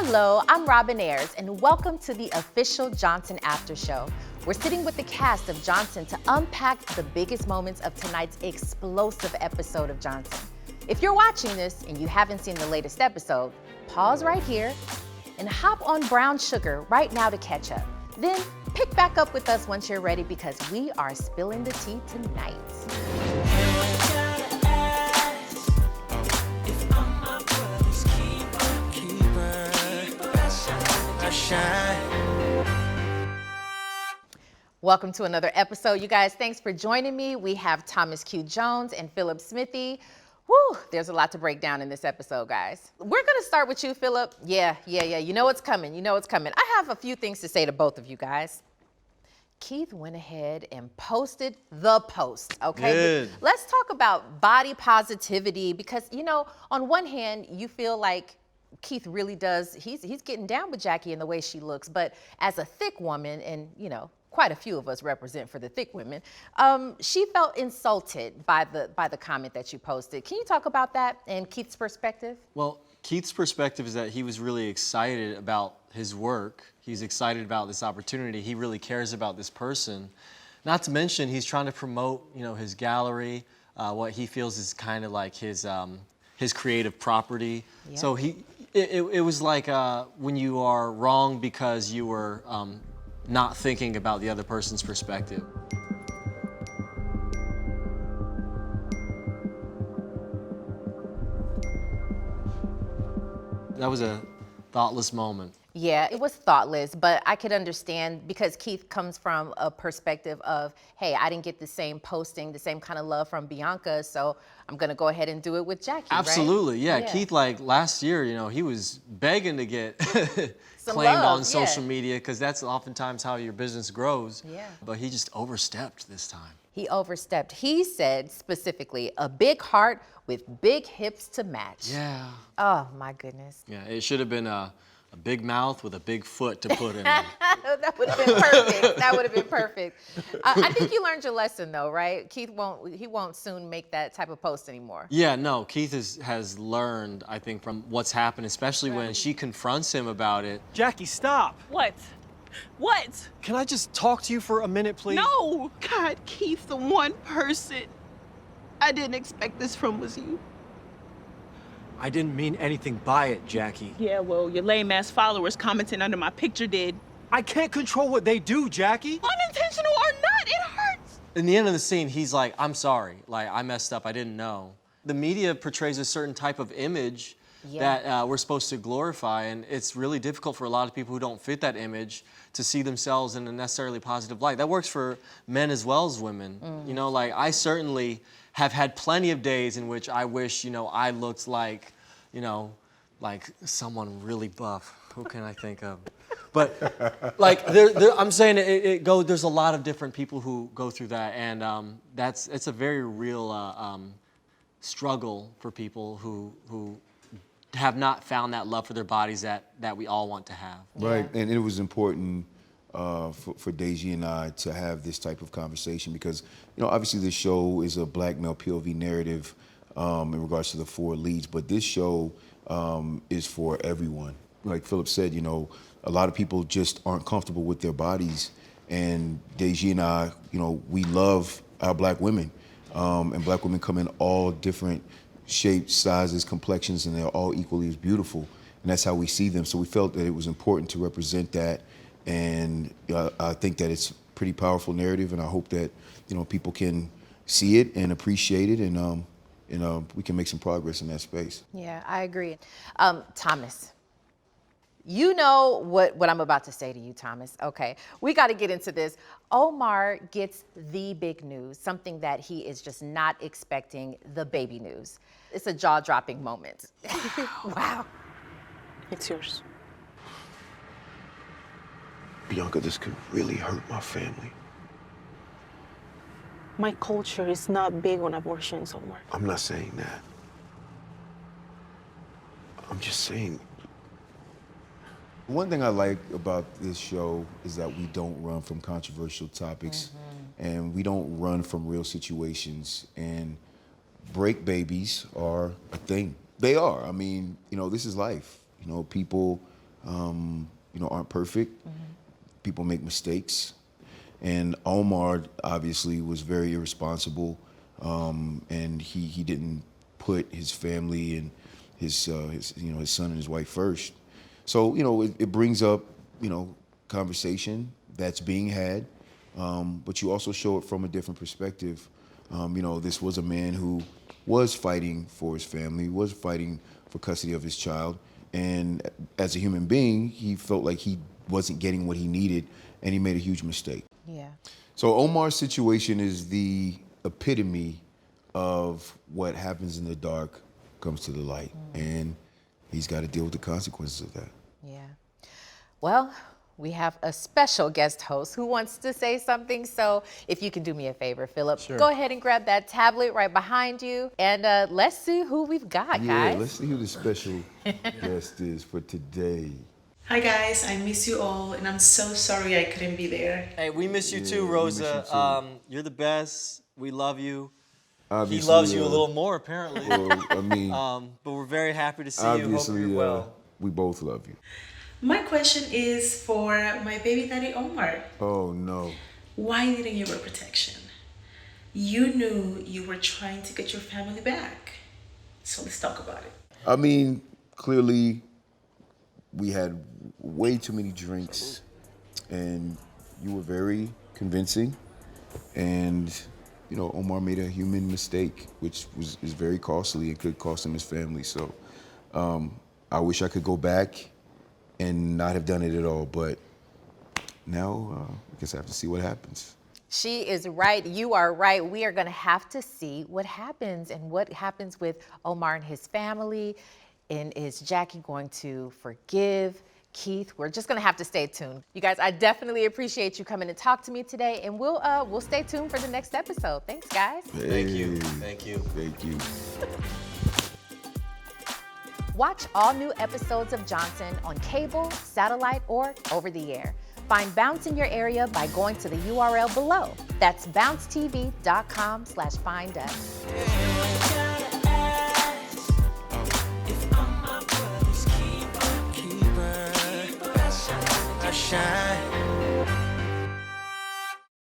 Hello, I'm Robin Ayers, and welcome to the official Johnson After Show. We're sitting with the cast of Johnson to unpack the biggest moments of tonight's explosive episode of Johnson. If you're watching this and you haven't seen the latest episode, pause right here and hop on Brown Sugar right now to catch up. Then pick back up with us once you're ready because we are spilling the tea tonight. Welcome to another episode, you guys. Thanks for joining me. We have Thomas Q. Jones and Philip Smithy. Woo, there's a lot to break down in this episode, guys. We're gonna start with you, Philip. Yeah. You know what's coming. I have a few things to say to both of you guys. Keith went ahead and posted the post, okay? Good. Let's talk about body positivity because, on one hand, you feel like Keith really does, he's getting down with Jackie in the way she looks, but as a thick woman, and quite a few of us represent for the thick women, she felt insulted by the comment that you posted. Can you talk about that and Keith's perspective? Well, Keith's perspective is that he was really excited about his work. He's excited about this opportunity. He really cares about this person. Not to mention, he's trying to promote, his gallery, what he feels is kind of like his creative property. Yeah. So it was like when you are wrong because you were not thinking about the other person's perspective. That was a thoughtless moment. Yeah, it was thoughtless, but I could understand because Keith comes from a perspective of, hey, I didn't get the same posting, the same kind of love from Bianca, so I'm gonna go ahead and do it with Jackie, Absolutely, right? Yeah. Keith, like last year, he was begging to get claimed love, on social media because that's oftentimes how your business grows. Yeah. But he just overstepped this time. He overstepped. He said specifically, a big heart with big hips to match. Yeah. Oh my goodness. Yeah, it should have been a big mouth with a big foot to put in it. That would have been perfect. That would have been perfect. I think you learned your lesson though, right? Keith won't soon make that type of post anymore. Yeah, no, Keith has learned, I think, from what's happened, especially when she confronts him about it. Jackie, stop. What? What? Can I just talk to you for a minute, please? No! God, Keith, the one person I didn't expect this from was you. I didn't mean anything by it, Jackie. Yeah, well, your lame-ass followers commenting under my picture did. I can't control what they do, Jackie. Unintentional or not, it hurts. In the end of the scene, he's like, I'm sorry. Like, I messed up. I didn't know. The media portrays a certain type of image that we're supposed to glorify, and it's really difficult for a lot of people who don't fit that image to see themselves in a necessarily positive light. That works for men as well as women. Like I certainly have had plenty of days in which I wish, I looked like, like someone really buff. Who can I think of? But like, I'm saying there's a lot of different people who go through that, and it's a very real struggle for people who have not found that love for their bodies that we all want to have. Right, and it was important for Dejis and I to have this type of conversation because, obviously this show is a black male POV narrative in regards to the four leads, but this show is for everyone. Like Philip said, a lot of people just aren't comfortable with their bodies, and Dejis and I, we love our black women, and black women come in all different shapes, sizes, complexions, and they're all equally as beautiful, and that's how we see them. So we felt that it was important to represent that, and I think that it's a pretty powerful narrative, and I hope that people can see it and appreciate it, and we can make some progress in that space. Yeah, I agree. Thomas, you know what I'm about to say to you, Thomas. Okay, we got to get into this. Omar gets the big news, something that he is just not expecting, the baby news. It's a jaw-dropping moment. Wow. It's yours. Bianca, this could really hurt my family. My culture is not big on abortions, Omar. I'm not saying that. I'm just saying. One thing I like about this show is that we don't run from controversial topics, and we don't run from real situations, and break babies are a thing. They are. I mean, this is life. People aren't perfect. People make mistakes. And Omar obviously was very irresponsible, and he didn't put his family and his son and his wife first. So it brings up conversation that's being had, but you also show it from a different perspective. This was a man who was fighting for his family, was fighting for custody of his child, and as a human being, he felt like he wasn't getting what he needed, and he made a huge mistake. Yeah. So Omar's situation is the epitome of what happens in the dark comes to the light, and he's got to deal with the consequences of that. Yeah. Well, we have a special guest host who wants to say something. So if you can do me a favor, Philip, go ahead and grab that tablet right behind you, and let's see who we've got, Yeah, guys. let's see who the special guest is for today. Hi guys, I miss you all, and I'm so sorry I couldn't be there. Hey, we miss you Yeah, too, we Rosa. miss you too. You're the best. We love you. Obviously, He loves you a little more, apparently. Well, I mean, But we're very happy to see you. Hope obviously, you're well. we both love you. My question is for my baby daddy Omar. Oh, no. Why didn't you wear protection? You knew you were trying to get your family back. So let's talk about it. I mean, clearly, we had way too many drinks, and you were very convincing, and Omar made a human mistake, which is very costly and could cost him his family. So I wish I could go back and not have done it at all, but now I guess I have to see what happens. She is right. You are right. We are going to have to see what happens and what happens with Omar and his family. And is Jackie going to forgive Keith? We're just going to have to stay tuned. You guys, I definitely appreciate you coming to talk to me today, and we'll stay tuned for the next episode. Thanks, guys. Thank you. Hey, Thank you. Thank you. Watch all new episodes of Johnson on cable, satellite, or over the air. Find Bounce in your area by going to the URL below. That's bouncetv.com/find us. Shine.